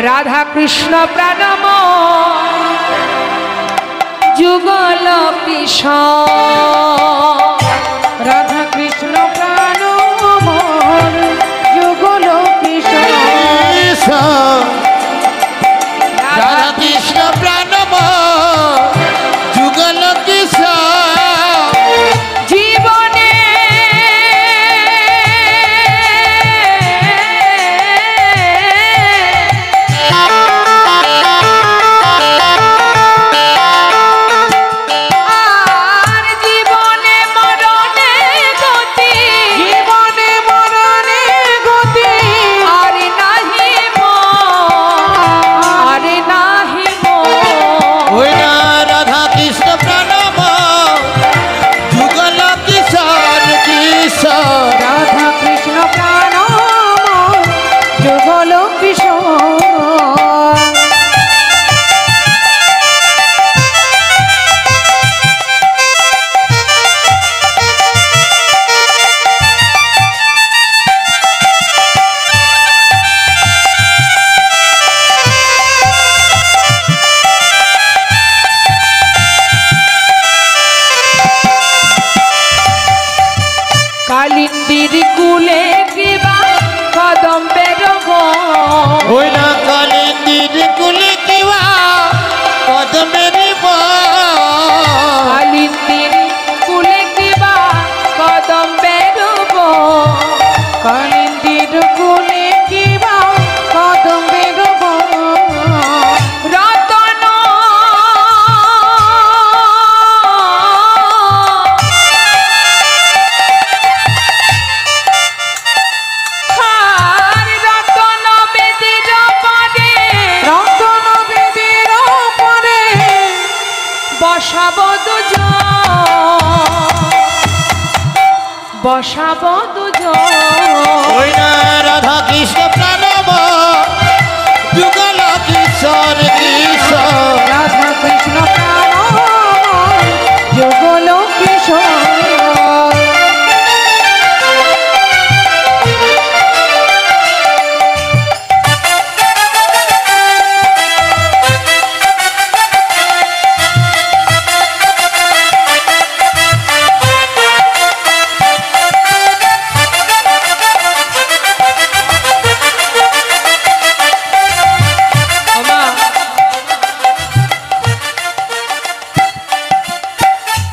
রাধা কৃষ্ণ প্রাণময় যুগল কিশোর রাধা কৃষ্ণ প্রাণময় যুগল কিশোর রাধা কৃষ্ণ প্রাণময় যুগল কিশোর জীবনে রাধা কৃষ্ণ প্রাণময় যুগল কিশোর কালিন্দির কুলে কিবা কদম্বের ওই না কালিন্দির কুলে কিবা কদমের কালিন্দির কুলে কিবা কদম্বের কালিন্দির কুলে কিবা কদম্বের রতন রতন বেদির পরে রতন বেদির পরে বসাব দুজন বসাব দুজন ওই না রাধা কৃষ্ণ প্রাণময় যুগল কিশোর কিশোর রাধা কৃষ্ণ প্রাণময় যুগল কিশোর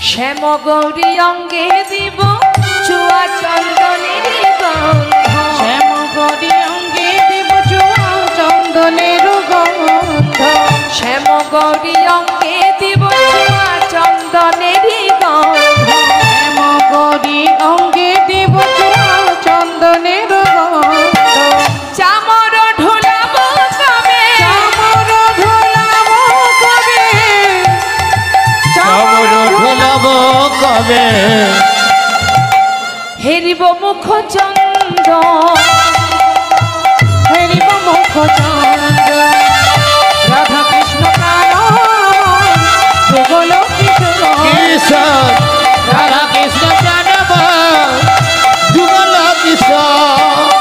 শ্যাম গৌরী অঙ্গে দিব চুয়া চন্দনের গন্ধ শ্যাম গৌরী অঙ্গে দেব চুয়া চন্দনের গন্ধ শ্যাম গৌরী অঙ্গে দিব চুয়া চন্দনের গন্ধ শ্যাম গৌরী অঙ্গে দেব চুয়া চন্দনের গন্ধ চামর ঢোলাব কবে চামর ঢোলাব কবে চামর ঢোলাব কবে হেরিব মুখ চন্দ হেরিব মুখ চন্দ্র রাধা কৃষ্ণ প্রাণময় যুগল কিশোর কিশোর রাধা কৃষ্ণ প্রাণময় যুগল কিশোর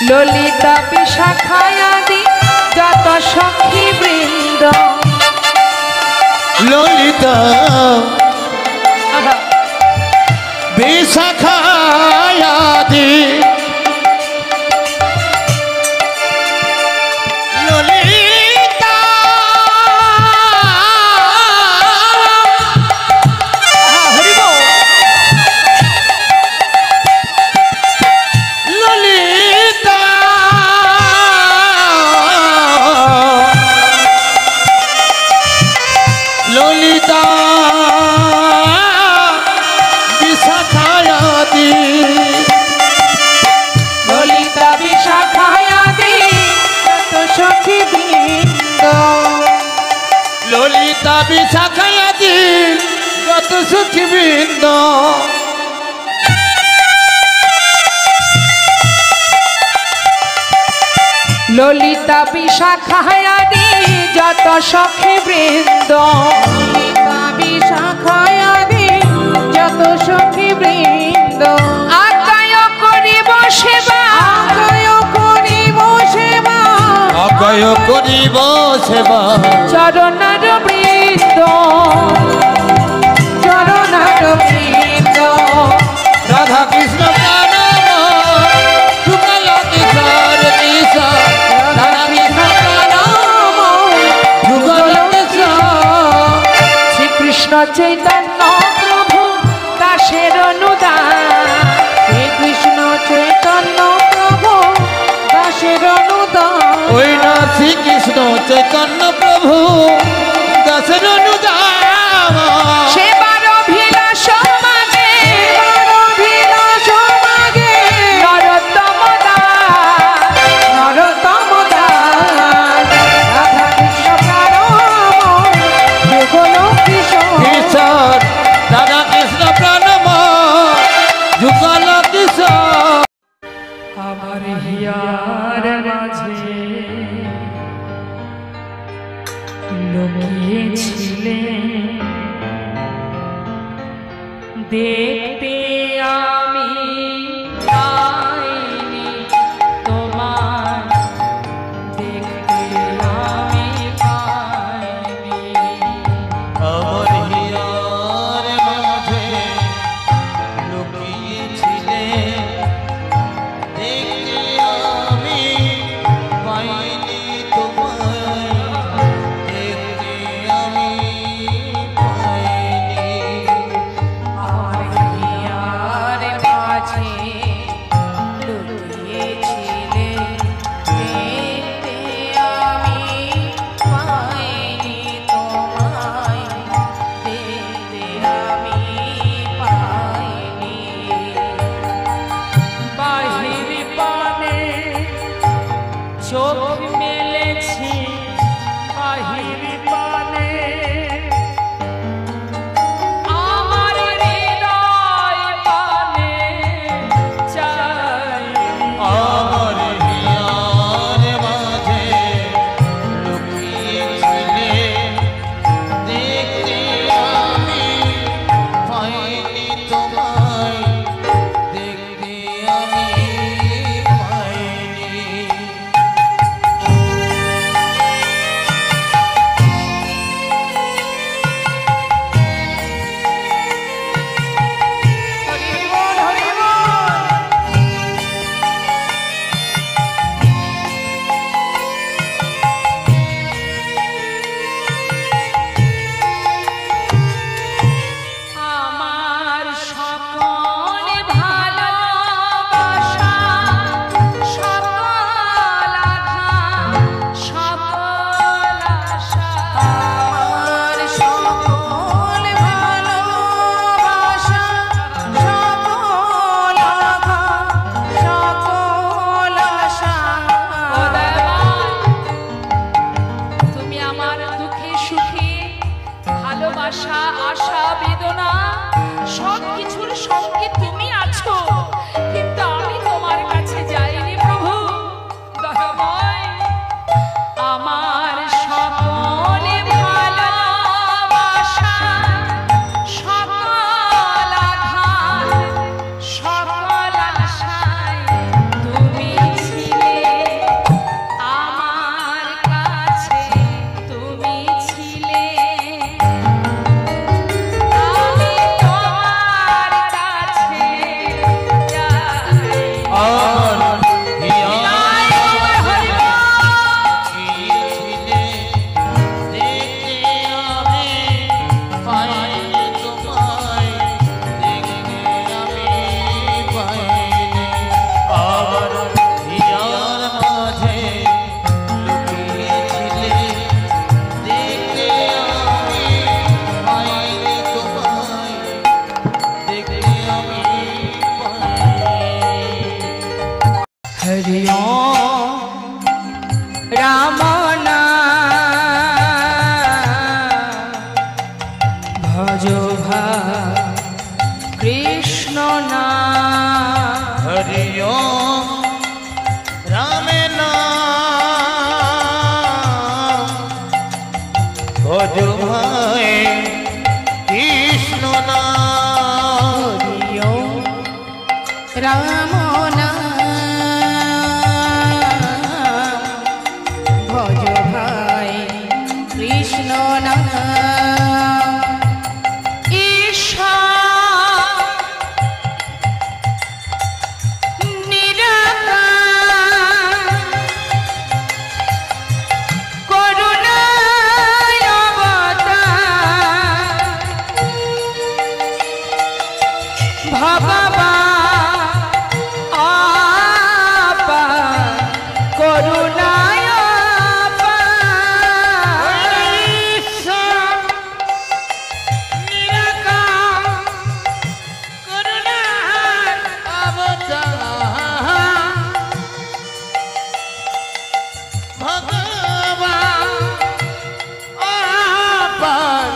ললিতা বিশাখায়াদি যত সখী বৃন্দ ললিতা বিশাখায়াদি ললিতা ললিতা ললিতা বিশাখায়াদি ললিতা বিশাখায়াদি যত সখী বৃন্দ ললিতা বিশাখায়াদি যত সুখী বৃন্দ ললিতা বিশাখায়াদি যত সখী বৃন্দ ললিতা বিশাখায়াদি যত সখী বৃন্দ আদায় করিব সেবা আদায় করিব সেবা অক্ষয় করিব সেবা চরণার বৃন্দ চরণার বৃন্দ রাধা কৃষ্ণ প্রাণ যুগল কিশোর কিশোর রাধা কৃষ্ণ প্রাণ যুগল কিশোর শ্রীকৃষ্ণ চৈতন্য প্রভু দাসের অনুদান শ্রীকৃষ্ণ চৈতন্য প্রভু দাসের অনুদান ওই না শ্রীকৃষ্ণ চৈতন্য প্রভু দাসের অনুদান সেবার অভিলাষ মাগে এবার অভিলাষ মাগে নরোত্তম দাস নরোত্তম দাস রাধা কৃষ্ণ প্রাণ যুগল কিশোর কিশোর রাধা কৃষ্ণ প্রাণ যুগল কিশোর আমার হিয়ার মাঝে লুকিয়েছিলেন দেখতে আমি পাইনি তোমার দেখতে আমি পাইনি আমার হিয়ার মাঝে লুকিয়েছিলে দেখতে আমি পাইনি তোমায় দেখতে আমি পাইনি আমার হিয়ার মাঝে লুকিয়েছিলে দেখতে আমি পাইনি তোমায় দেখতে আমি পাইনি বাহির পানে চোখ মেলেছি বাহির পানে আমার হৃদয় পানে চাই আমার হিয়ার মাঝে লুকিয়েছিলে দেখতে আমি পাইনি তোমায় দেখতে আমি পাইনি আমার সকল ভালোবাসা সকল আঘাত সকল আশা আমার সকল ভালোবাসা সকল আঘাত সকল আশা ও দয়াবান, তুমি আমার দুঃখে সুখে ভালোবাসা আশা বেদনা সবকিছুর সঙ্গে তুমি আছো, কিন্তু আমি তোমার কাছে যাইনি প্রভু দয়াময়। আমার সকল ভালোবাসা সকল আঘাত সকল আশায় তুমি ছিলে আমার কাছে, তুমি ছিলে আমি তোমার কাছে যাই। আমার হিয়ার হরি লুকিয়েছিলে দেখতে আমি পাইনি তোমায় দেখতে আমি পাইনি আমার হিয়ার মাঝে লুকিয়েছিলে দেখতে আমি পাইনি তোমায় দেখতে আমি পাইনি হরি রাম ভজ কৃষ্ণ নাম হরি ওম রাম নাম ভগবান আপার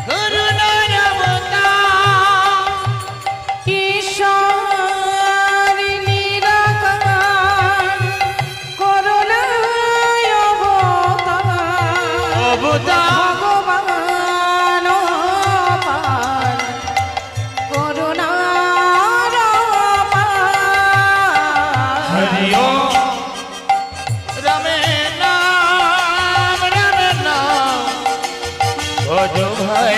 করুণার অবতার ঈশ্বর নিরাকার করুণায় অবতার অবতার ভগবান অপার করুণার অপার হরি ওম রামে নাম ভজ ভাই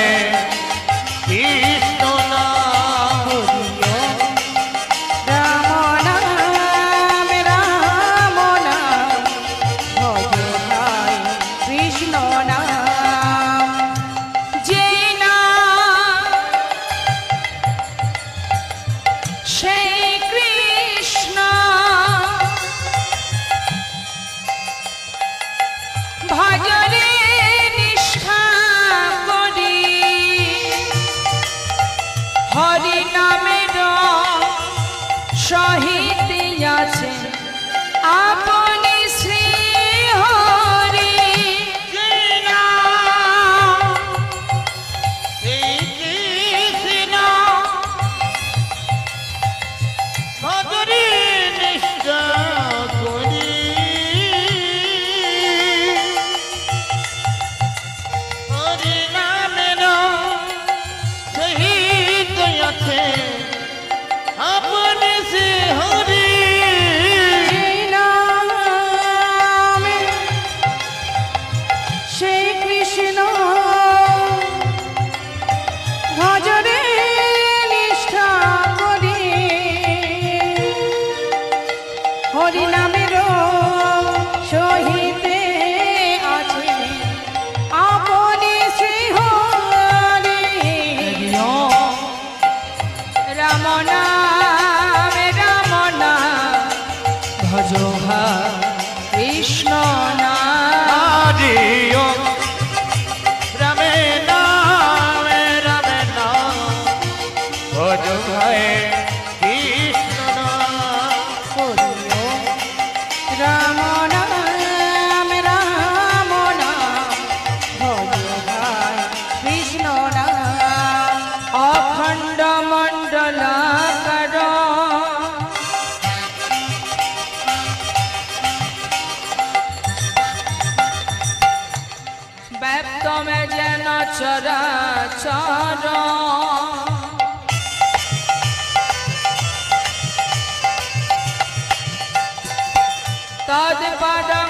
কৃষ্ণ নাম রাম নাম ভজ ভাই কৃষ্ণ নাম যে নাম সেই কৃষ্ণ ভজরে নিষ্ঠা করি হরি নামের সহিত আছে আপনি শ্রী হরি अपने से हरि নামে সেই কৃষ্ণ ভজরে নিষ্ঠা করি হরি নামের সহিতে আছে আপনি শ্রী হরি রাম নাম ভজ ভাই কৃষ্ণ নাম हरि ओम रमे नाम भज भाई कृष्ण नाम রাম নাম ভজ ভাই কৃষ্ণ নাম অখণ্ড মণ্ডলাকার ব্যপ্ত মে যেন চরাচর তদ পদং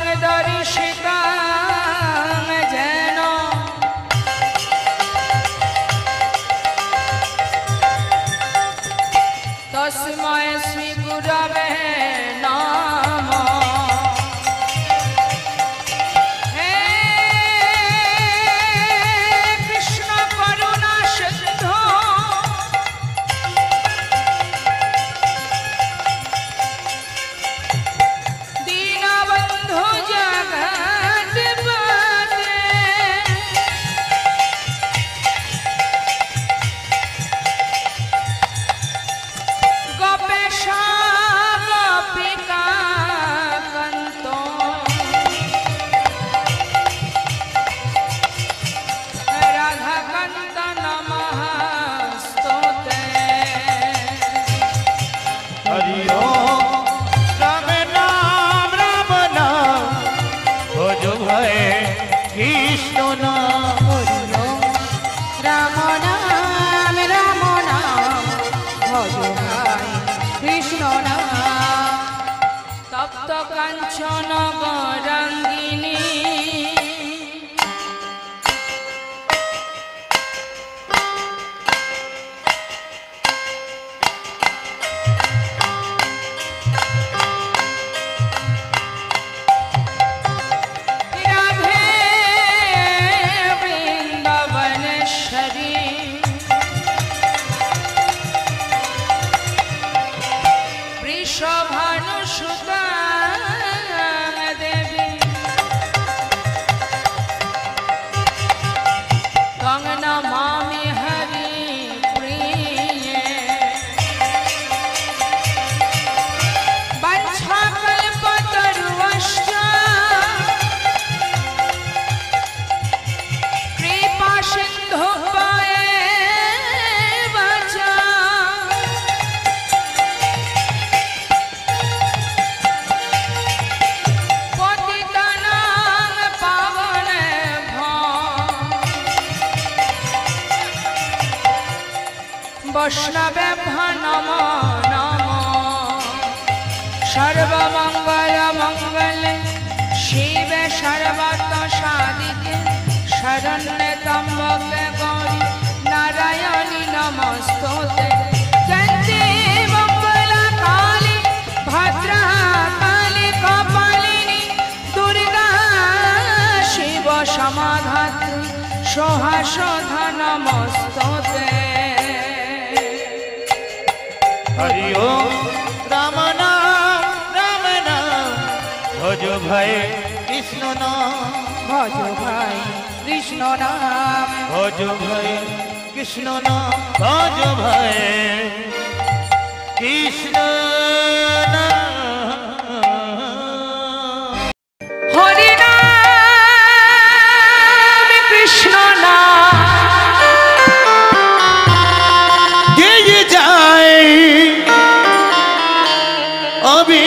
দর্শিতাম যেন তস্মৈ শ্রী গুরবে নমঃ হে কৃষ্ণ করুণা সিন্ধু দীনবন্ধু জগৎ वैष्णवेभ्यो नमो नमो सर्वमंगल मंगले शिवे सर्वत साधिके शरण्ये त्र्यंबके गौरी नारायणी नमस्तुते जयन्ती मंगला काली भद्रा काली कपालिनी दुर्गा शिव समाधात्री सोहासोधा नमस्तुते हरि ओम राम नाम भज भाई कृष्ण नाम भजो भाई कृष्ण नाम भज भाई कृष्ण नाम भज भाई कृष्ण नाम हरि नाम कृष्ण नाम ये जाए अभी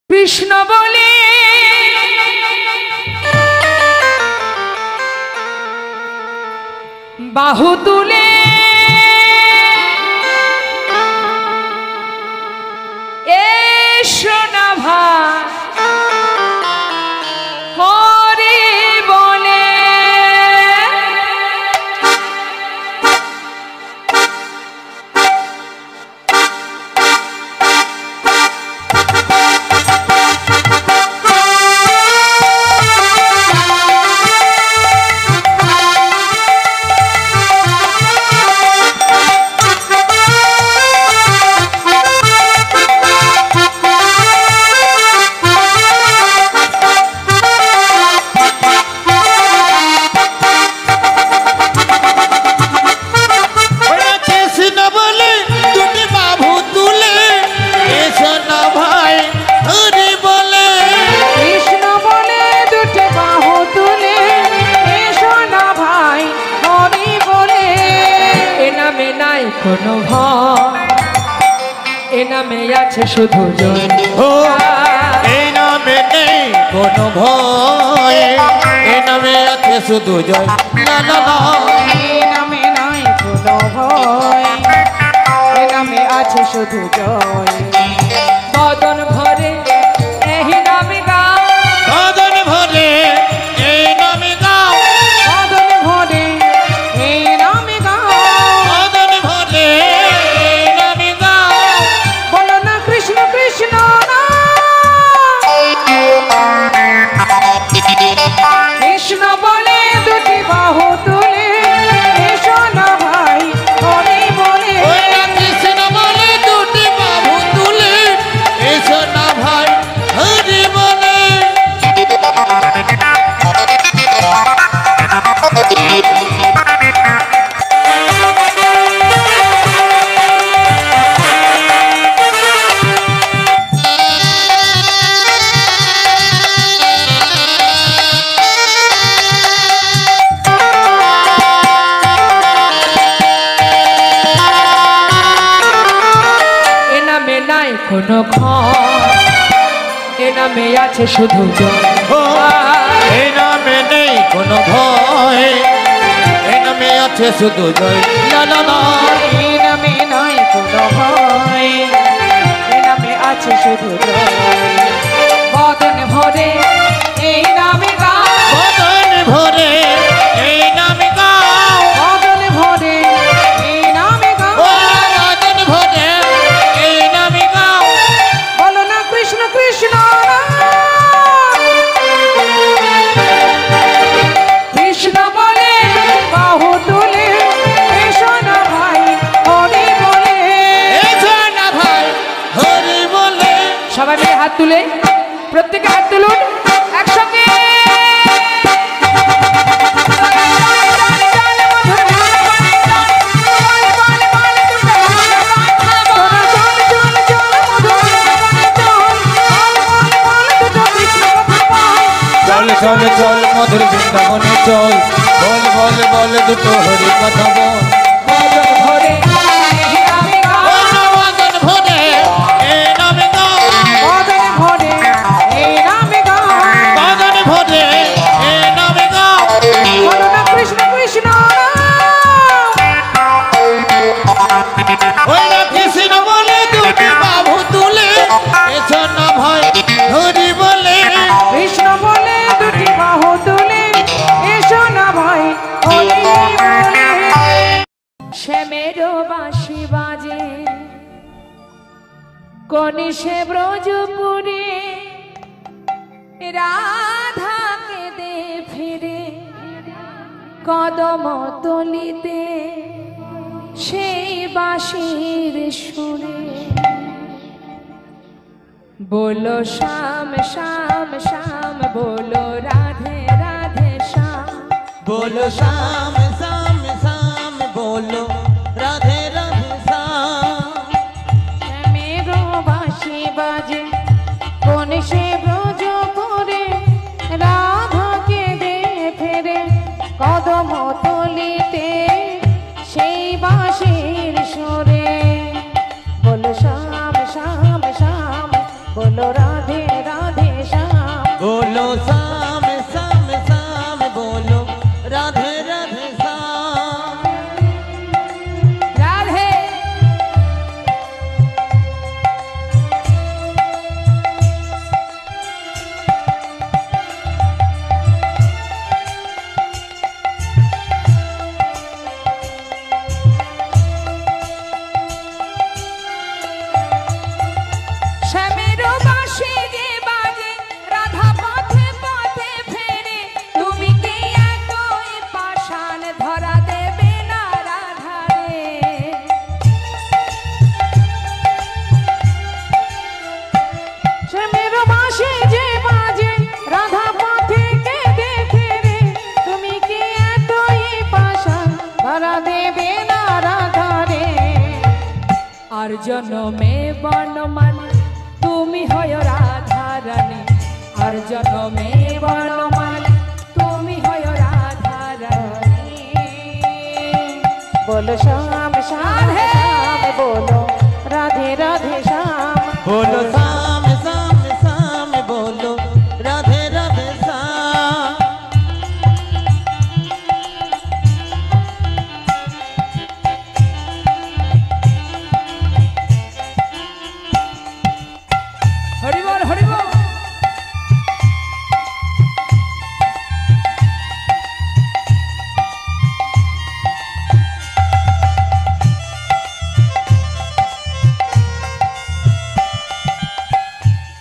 कृष्ण बोले बाहु तुले एसो ना भाई हरि बोले কোনো ভয় এ নামে আছে শুধু জয় ও এই নামে নেই কোনো ভয় এই নামে আছে শুধু জয় না না না এ নামে নাই কোনো ভয় এ নামে আছে শুধু জয় বদন ভরে এই নামে গাও বদন ভরে এই নামে গাও বদন ভরে এই নামে গাও বদন ভরে এই নামে গাও বলো না কৃষ্ণ কৃষ্ণ কৃষ্ণ বলে দুটি বাহু তুলে এসো না ভাই হরি বলে ওই না কৃষ্ণ বলে দুটি বাহু তুলে এসো না ভাই হরি বলে কোনো ক্ষয় এ নামে আছে শুধু জয়। ও এই নামে নেই কোনো ভয়, এই নামে আছে শুধু জয়। লা লা লা। এই নামে নাই কোনো ভয়, এই নামে আছে শুধু জয়। বদন ভরে এই নামে গাও, বদন ভরে এই নামে গাও, বদন ভরে এই নামে গাও। ও বদন ভরে এই নামে গাও। বলো না কৃষ্ণ কৃষ্ণ কৃষ্ণ বলে বাহু তুলে, এসো না ভাই হরি বলে। এসো না ভাই হরি বলে। সবাই মিলে হাত তুলে, প্রত্যেকে হাত তুলুন একসঙ্গে। চল চল চল মধুর বৃন্দাবনে চল, বল বল বল দুটো হরি কথা বল। বদন ভরে এই নামে গাও, বদন ভরে এই নামে গাও, বদন ভরে এই নামে গাও। বদন ভরে এই নামে গাও। বলো না কৃষ্ণ কৃষ্ণ ওই না কৃষ্ণ বলে দুটি বাহু তুলে, এসো না ভাই হরি বলে। কৃষ্ণ বলে দুটি বাহু তুলে, এসো না ভাই হরি বলে। শ্যামের বাঁশি বাজে কনিষে ব্রজপুরে, রাধাকে দে ফিরে কদম তলিতে, সেই বাঁশির সুরে। बोलो श्याम श्याम श्याम, बोलो राधे राधे श्याम। बोलो शाम शाम शाम, बोलो राधे राधे श्याम। मेरो बांशी बाजे कोन से ब्रजपुरे, राधा के दे फेरे कदम तलिते, সেই বাঁশির সুরে। बोलो श्याम श्याम श्याम, बोलो राधे राधे श्याम। बोलो शाम शाम शाम, बोलो राधे राधे श्याम। राधे শ্যামের বাঁশি যে বাজে, রাধা পথে পথে ফেরে, তুমি কি একই পাষাণ ধরা দেবে না রাধা রে। শ্যামের বাঁশি যে বাজে, রাধা পথে কেঁদে ফেরে, তুমি কি একই পাষাণ ধরা দেবে না রাধা রে। আর জনমে বনমান তুমি হয় রাধা রানী, আর জনমে বনমান তুমি হয় রাধা রানী। बोलो श्याम श्याम श्याम, बोलो राधे राधे श्याम। बोलो शाम शाम शाम, बोलो राधे राधे श्याम। हरि बोल हरि बोल।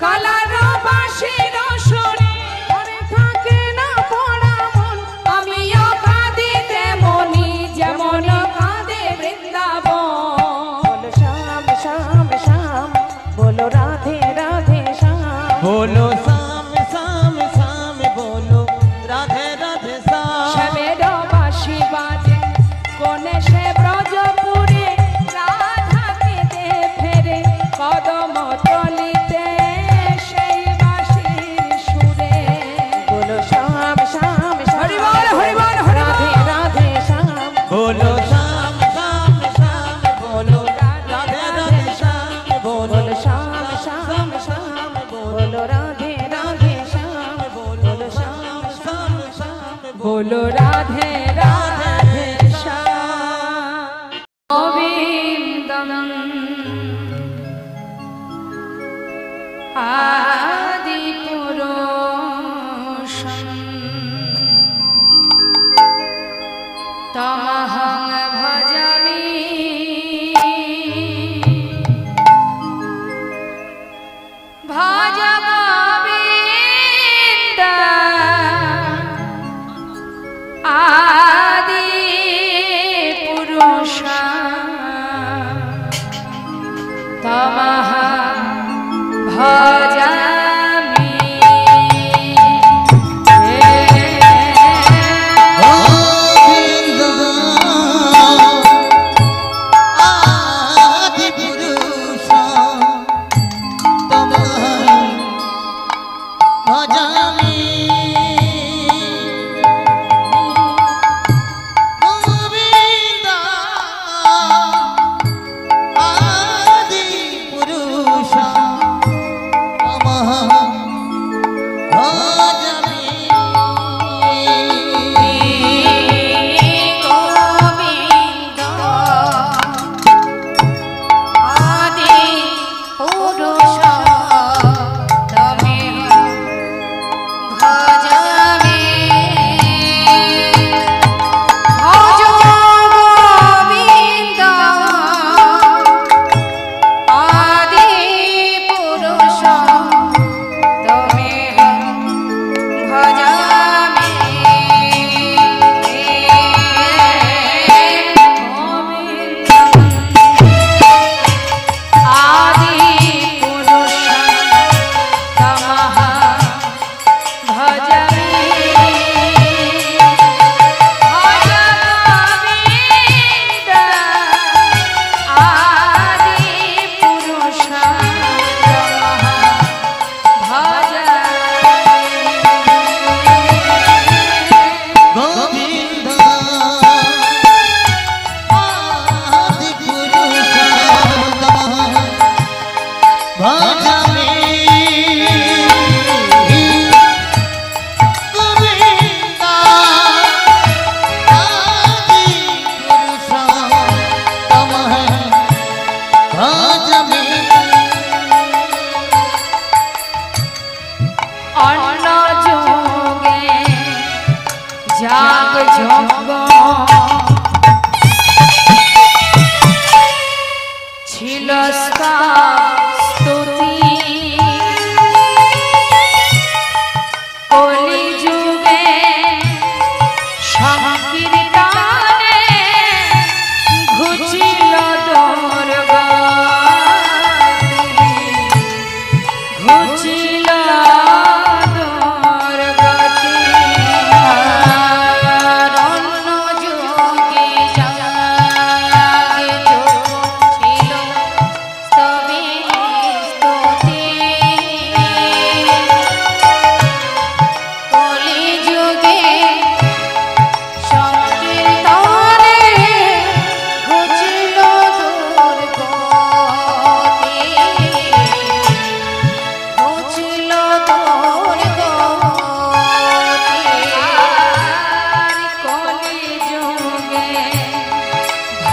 কালার বাঁশির সুরে মনে থাকে না পড়া মন, আমিও কাঁদি তেমনি যেমন কাঁদে বৃন্দাবন। बोलो श्याम श्याम श्याम, बोलो राधे राधे श्याम। बोलो शाम शाम शाम, बोलो राधे राधे श्याम। শ্যামের বাঁশি বাজে কোনে সে ব্রজপুরে, রাধাকে দে ফেরে কদম তলিতে, সেই বাঁশির সুরে। बोलो श्याम श्याम हरि बोल राधे राधे श्याम। बोलो शाम शाम शाम,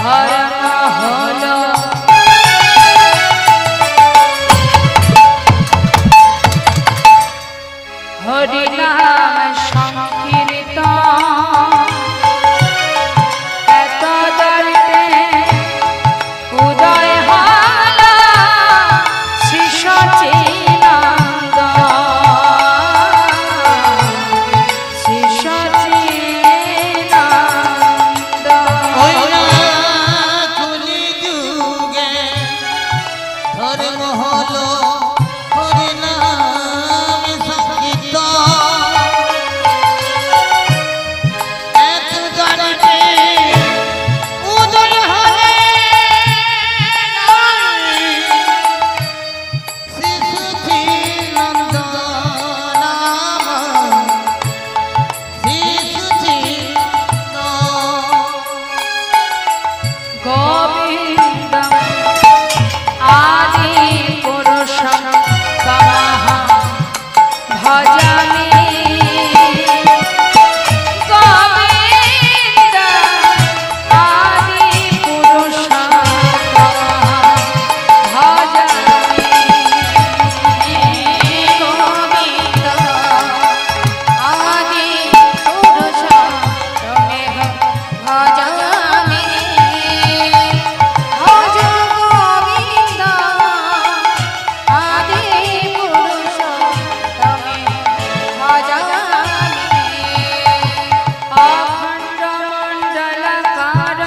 ধর্ম হলো হরিনাম সংকীর্তন এত দরিতে উদয় হলো শ্রী সচিদানন্দ শ্রী সচিদানন্দ কলি যুগে ধর্ম হলো হরিনাম সংকীর্তন এত দরিতে উদয় হলো শ্রী সচিদানন্দ নাম শ্রী সচিদানন্দ গোবিন্দম আদি পুরুষম তমহং ভজামি গোবিন্দম আদি পুরুষম তমহং ভজামি গোবিন্দম আদি পুরুষম তমেহং ভজামি ভজ গোবিন্দ আদি পুরুষ তমে ভজামি অখণ্ড মণ্ডলকার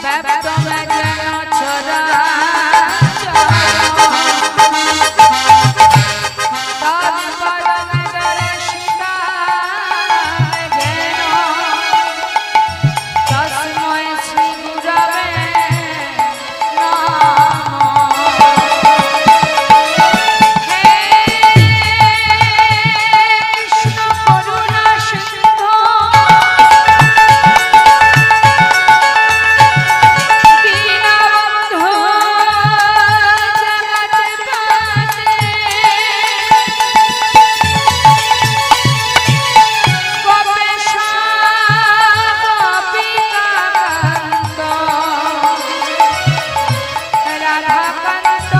ব্যপ্ত ব্যজন চরাচর তৎপরম দর্শিতায় যেন তস্मै শ্রী গুরবে নমঃ হে কৃষ্ণ করুণা সিন্ধু দীনবন্ধু জগৎপতে গোপেশ গোপিকাকান্ত রাধাকান্ত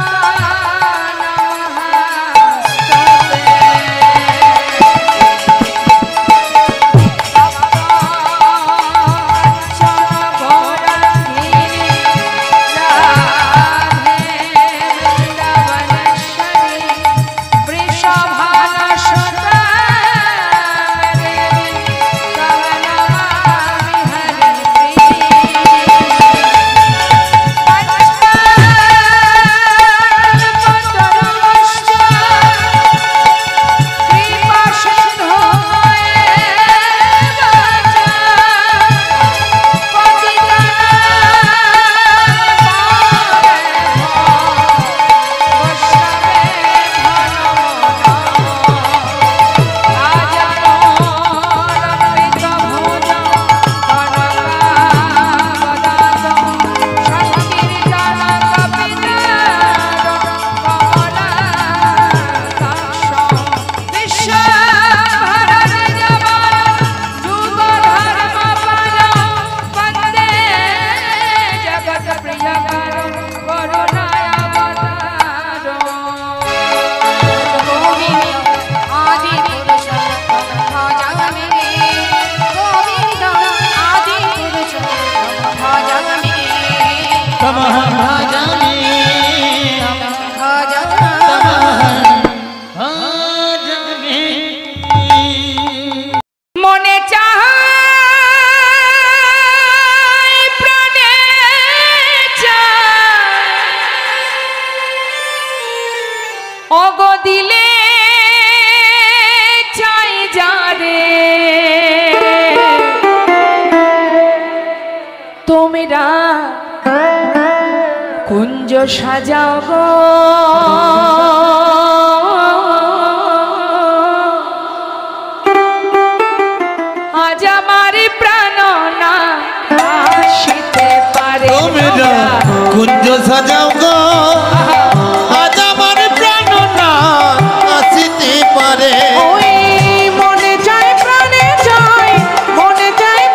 মনে চায় প্রাণে চায় অগো দিলে চাই যারে তোমরা কুঞ্জ সাজাও গো আজ আমার প্রাণ না আসিতে পারে তোমরা কুঞ্জ সাজাও গো আজ আমার প্রাণ না আসিতে পারে ওই মনে চায় প্রাণে চায় মনে চায়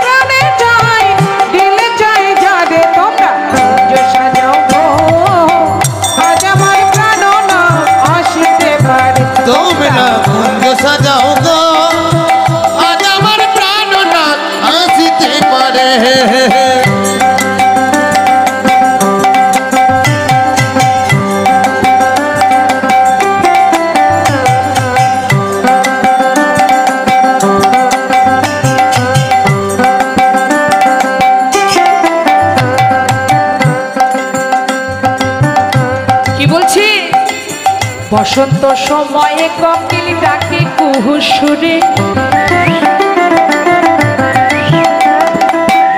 বসন্ত সময়ে কোকিল ডাকে কুহু সুরে,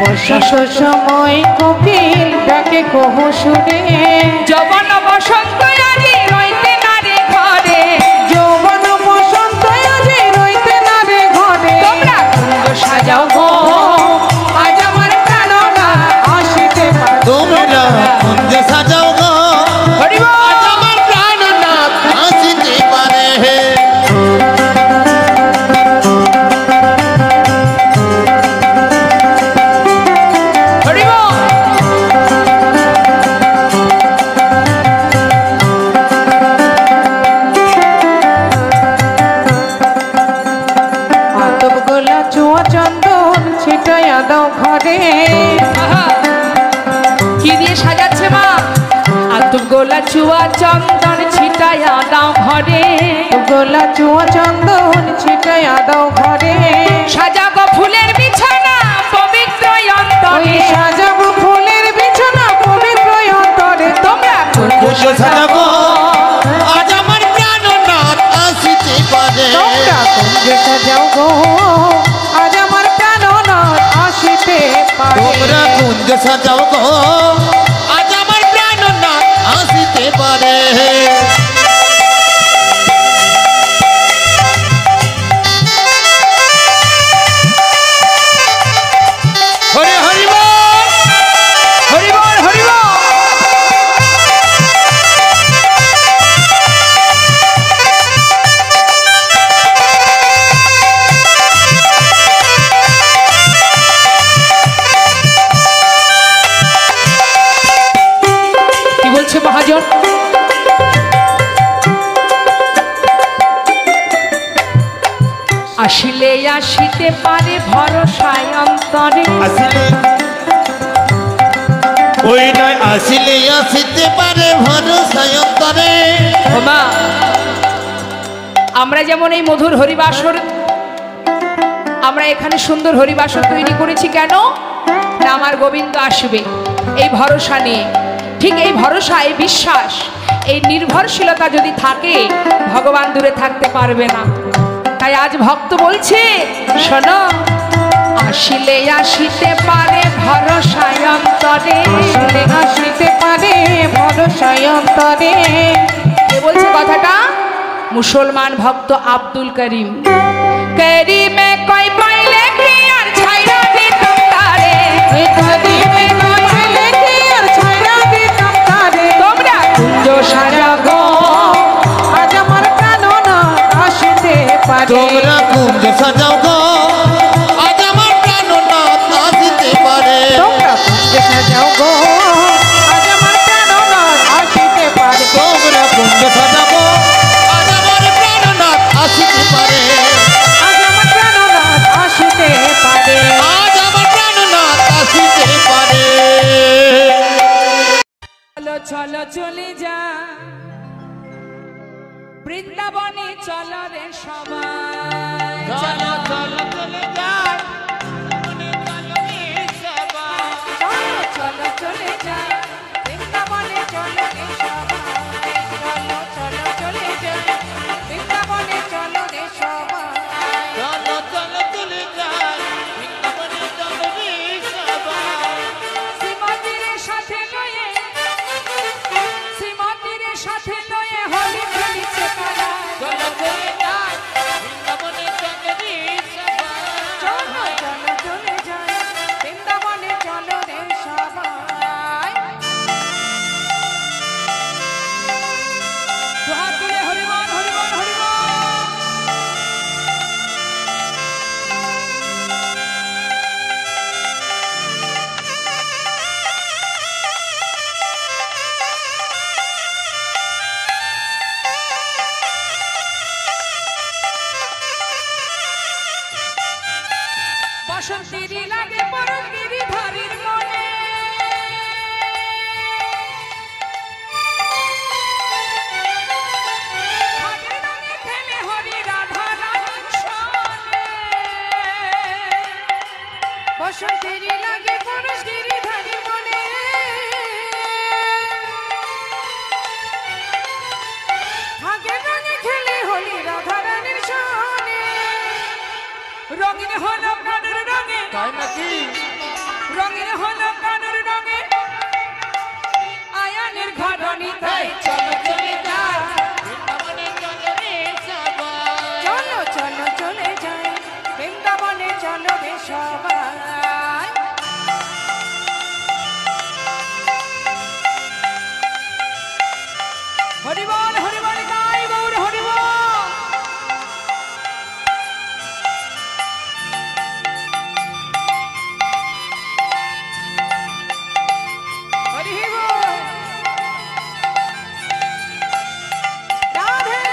বসন্ত সময় কোকিল ডাকে কুহু সুরে, যৌবন বসন্ত আজি রইতে না রে ঘরে, যৌবন বসন্ত আজি রইতে না রে ঘরে, তোমরা কুঞ্জ সাজাও গো আজ আমার প্রাণনা আসিতে পারে, তোমরা কুঞ্জ সাজাও গো হরি বল। আজ আমার প্রাণনাথ আসিতে পারে। হরি বল। আতপ গোলা চুয়া চন্দন ছিটাইয়া দাও ঘরে, আহা, কি দিয়ে সাজাচ্ছে মা? আতপ গোলা চুয়া চন্দন ছিটাইয়া দাও ঘরে, গোলা চুয়া চন্দন ছিটাইয়া দাও ঘরে, সাজাগো ফুলের বিছানা পবিত্র ওই অন্তরে, সাজাবো ফুলের বিছানা পবিত্র অন্তরে, তোমরা কুঞ্জ সাজাবো আজ আমার প্রাণনাথ আসিতে পারে। তোমরা কুঞ্জ সাজাও গো আজ আমার প্রাণনাথ আসিতে পারে, তোমরা কুঞ্জ সাজাও গো আজ আমার প্রাণনাথ আসিতে পারে। হরি হরি বল। হরি বল হরি বল। কি বলছে মহাজন? আসিলে আসিতে পারে ভরসায় অন্তরে, আসিলে ওই নয় আসিলে আসিতে পারে ভরসায় অন্তরে। ও মা, আমরা যেমন এই মধুর হরিবাসর, আমরা এখানে সুন্দর হরিবাসর তৈরি করেছি কেন না আমার গোবিন্দ আসবে এই ভরসা নিয়ে। ঠিক এই ভরসা, এই বিশ্বাস, এই নির্ভরশীলতা যদি থাকে ভগবান দূরে থাকতে পারবে না। তাই আজ ভক্ত বলছে শোনো, আসিলে আসিতে পারে ভরসায় অন্তরে, আসিলে আসিতে পারে ভরসায় অন্তরে, কে বলছে কথাটা? মুসলমান ভক্ত আব্দুল করিম। করিমে কই পাইলে কি আর ছাইরা দিতাম তারে, ওই কদিমে নইলে কি আর ছাইরা দিতাম তারে, তোমরা কুঞ্জ সাজাগো আজ আমার প্রাণনাথ আসিতে পারে, তোমরা কুঞ্জ সাজাও গো আজ আমার প্রাণনাথ আসিতে পারে। তোমরা কুঞ্জ সাজাও গো আজ আমার প্রাণনাথ আসিতে পারে, তোমরা কুঞ্জ সাজাবো আজ আমার প্রাণনাথ আসিতে পারে। আজ আমার প্রাণনাথ আসিতে পারে, আজ আমার প্রাণনাথ আসিতে পারে। চলো চলো চলে যা বৃন্দাবনে, চলো রে সবাই, চলো চলো চলে যাই চলো চলো চলে যা বৃন্দাবনে, চলো রে সবাই, চলো চলো চলে যা বৃন্দাবনে, চলো রে সবাই, চলো চলো চলে যাই বৃন্দাবনে, চলো রে সবাই। শ্রীমতীর সাথে লয়ে, শ্রীমতীর সাথে লয়ে হলি খেলিছে কারা, চলো চলে যাই লাগে পরশ গিরিধারীর মনে আগের রঙে খেলে হরি রাধা রানীর সনে বসন্তেরই লাগে পরশ গিরিধারীর মনে আগের রঙে খেলে হরি রাধা রানীর সনে রঙিন হলো কানের রঙে তাই নাকি? রঙিন হলো কানের রঙে আয়ানের ঘরণী তাই চলো চলে যাই বৃন্দাবনে চলো রে সবাই। চলো চলো চলে যাই বৃন্দাবনে চলো রে সবাই হরিবল হরিবল গাই গৌর হরিবল হরি বল রাধে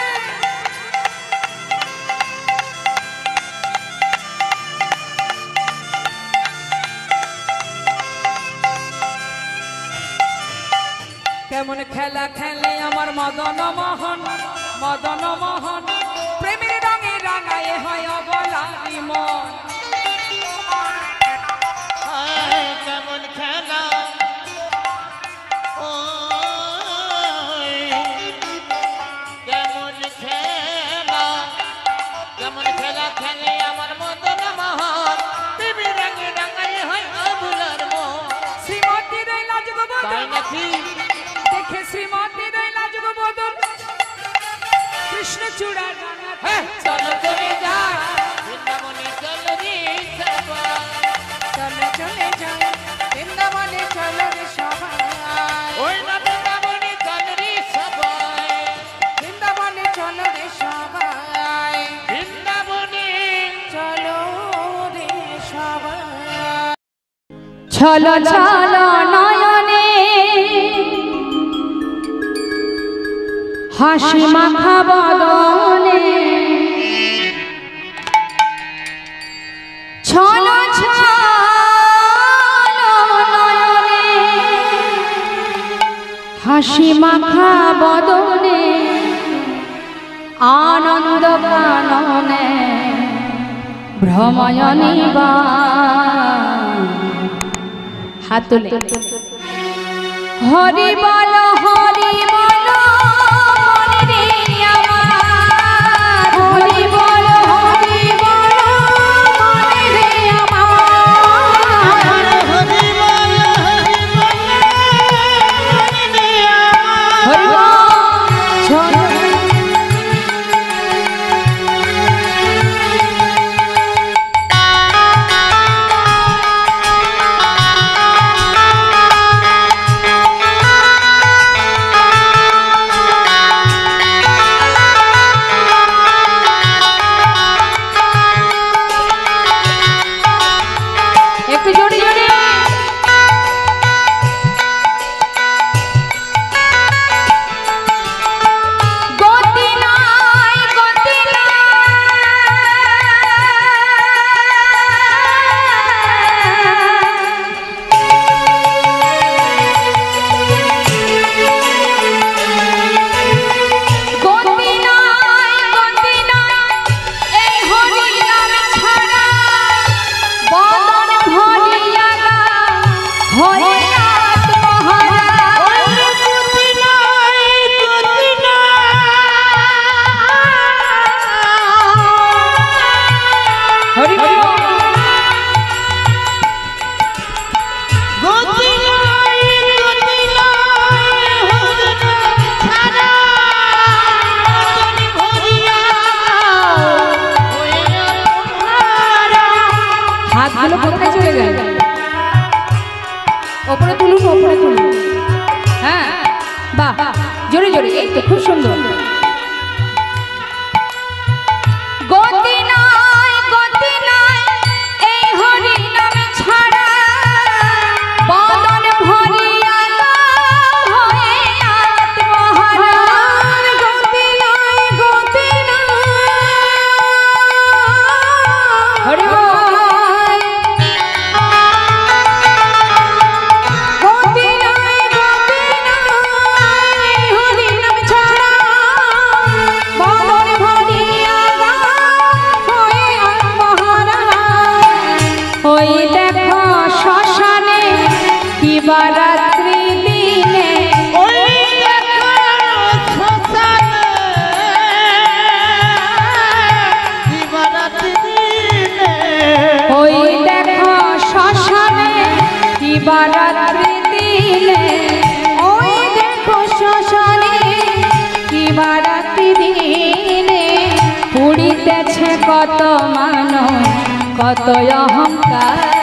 কেমন খেলা খেলে আমার মদন মোহন মদন মোহন প্রেমের রঙে রাঙায় হয় অবলারি মন হায়, কেমন খেলা ওই, কেমন খেলা, কেমন খেলা খেলে আমার মদন মোহন তুমি রঙে রাঙাই হয় আবুলার মন। শ্রীমতী রইলা যুগবদন তাই নাকি? দেখে শ্রীমতী রইলা যুগবদন কৃষ্ণ চূড়া রাঙা হ্যাঁ। চলো চলে যাই বৃন্দাবনে চলো রে সবাই। চলো চলে যাই বৃন্দাবনে চলো রে সবাই ওই না বৃন্দাবনে চলো রে সবাই। বৃন্দাবনে চলো রে সবাই বৃন্দাবনে চলো রে সবাই ছলো ছলো নয়নে হাসি মাখা বদনে ছলো ছলো নয়নে হাসি মাখা বদনে আনন্দ কাননে ভ্রময়নী বা হাত তুলে হরি বল হরি বল মনে রে আমার হরি বল হরি বল মনে রে আমার হরি বল হরি বল একটু জোরে জোরে গতি নাই গতি গতি নাই গতি নাই এই হরি নাম ছাড়া বদন ভরিয়া হয়ে আত্মহারা গতি নাই গতি হরি বল গতি নাই গতি নাই হুজুর ছাড়া মদন ভরিয়া হইয়া তোমারা। হাতগুলো কোথায় চলে যায় ওপরে তুলুন ওপরে তুলুন হ্যাঁ বাহ জোরে জোরে এই তো খুব সুন্দর গতি নাই গতি নাই এই হরি নাম ছাড়া বদন ভরিয়া হয়ে আত্মহারা গতি নাই গতি নাই হরি বল বারাত্রি দিনে ওই দেখো শ্মশানে কি বারাত্রি দিনে পুড়িতেছে কত মানব কত অহংকার